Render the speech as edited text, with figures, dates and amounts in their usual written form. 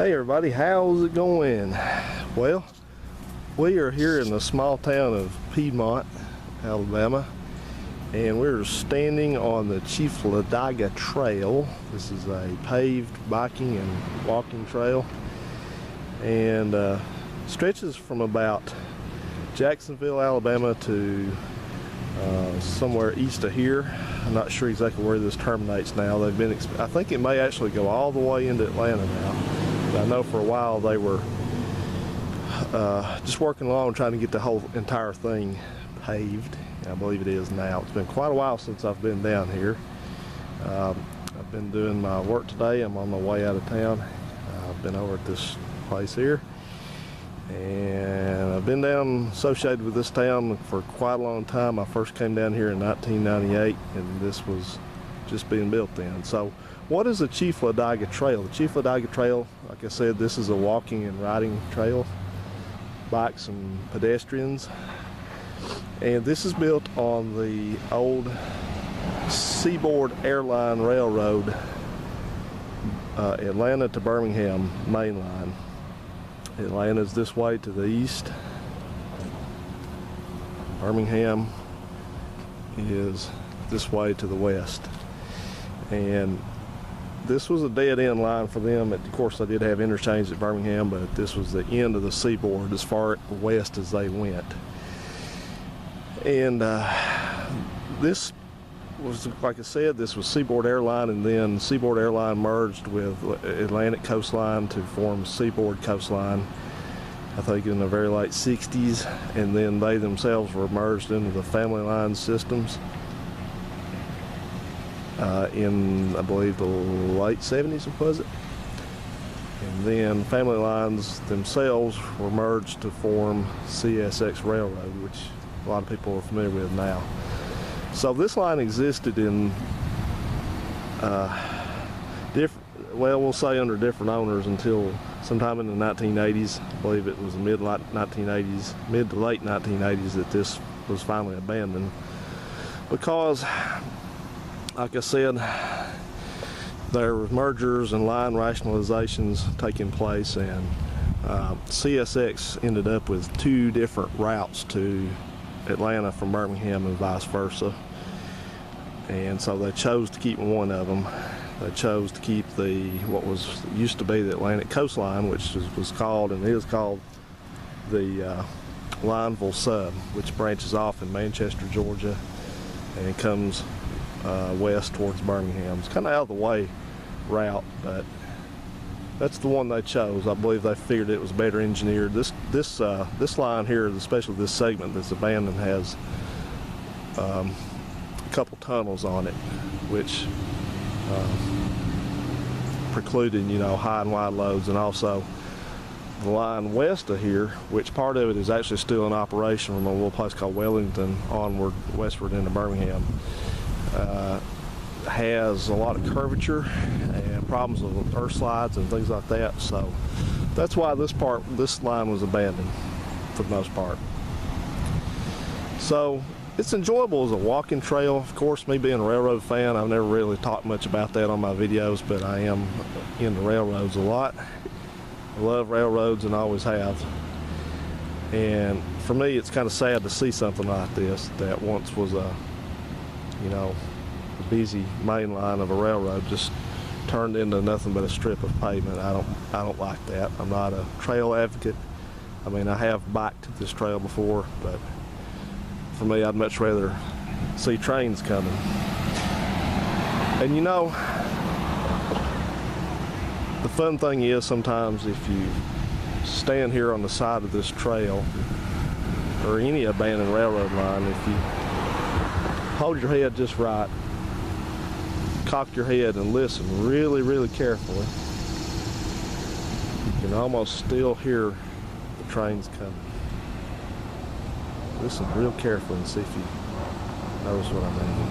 Hey everybody, how's it going? Well, we are here in the small town of Piedmont, Alabama, and we're standing on the Chief Ladiga Trail. This is a paved biking and walking trail, and stretches from about Jacksonville, Alabama to somewhere east of here. I'm not sure exactly where this terminates now. They've been, I think it may actually go all the way into Atlanta now. But I know for a while they were just working along trying to get the whole entire thing paved. I believe it is now. It's been quite a while since I've been down here. I've been doing my work today. I'm on my way out of town. I've been over at this place here, and I've been down associated with this town for quite a long time. I first came down here in 1998, and this was just being built then. So what is the Chief Ladiga Trail? The Chief Ladiga Trail, like I said, this is a walking and riding trail, bikes and pedestrians, and this is built on the old Seaboard airline railroad, Atlanta to Birmingham main line. Atlanta is this way to the east. Birmingham is this way to the west. And this was a dead-end line for them. Of course, they did have interchange at Birmingham, but this was the end of the Seaboard as far west as they went. And this was, like I said, this was Seaboard Airline, and then Seaboard Airline merged with Atlantic Coastline to form Seaboard Coastline, I think in the very late 60s, and then they themselves were merged into the Family Line systems in, I believe, the late 70s, was it? And then Family Lines themselves were merged to form CSX Railroad, which a lot of people are familiar with now. So this line existed in we'll say under different owners until sometime in the 1980s. I believe it was mid to late 1980s that this was finally abandoned, because, like I said, there were mergers and line rationalizations taking place, and CSX ended up with two different routes to Atlanta from Birmingham and vice versa, and so they chose to keep one of them. They chose to keep what used to be the Atlantic Coastline, which was called and is called the Lineville Sub, which branches off in Manchester, Georgia, and comes west towards Birmingham. It's kind of out of the way route, but that's the one they chose. I believe they figured it was better engineered. This line here, especially this segment that's abandoned, has a couple tunnels on it, which precluded, high and wide loads. And also the line west of here, which part of it is actually still in operation from a little place called Wellington onward westward into Birmingham, has a lot of curvature and problems with earth slides and things like that. So that's why this line was abandoned for the most part. So it's enjoyable as a walking trail. Of course, me being a railroad fan, I've never really talked much about that on my videos, but I am into railroads a lot. I love railroads and always have. And for me, it's kind of sad to see something like this that once was a busy main line of a railroad just turned into nothing but a strip of pavement. I don't like that. I'm not a trail advocate. I mean, I have biked this trail before, but for me, I'd much rather see trains coming. And the fun thing is, sometimes if you stand here on the side of this trail or any abandoned railroad line, if you hold your head just right, cock your head and listen really, really carefully, you can almost still hear the trains coming. Listen real carefully and see if you notice what I mean.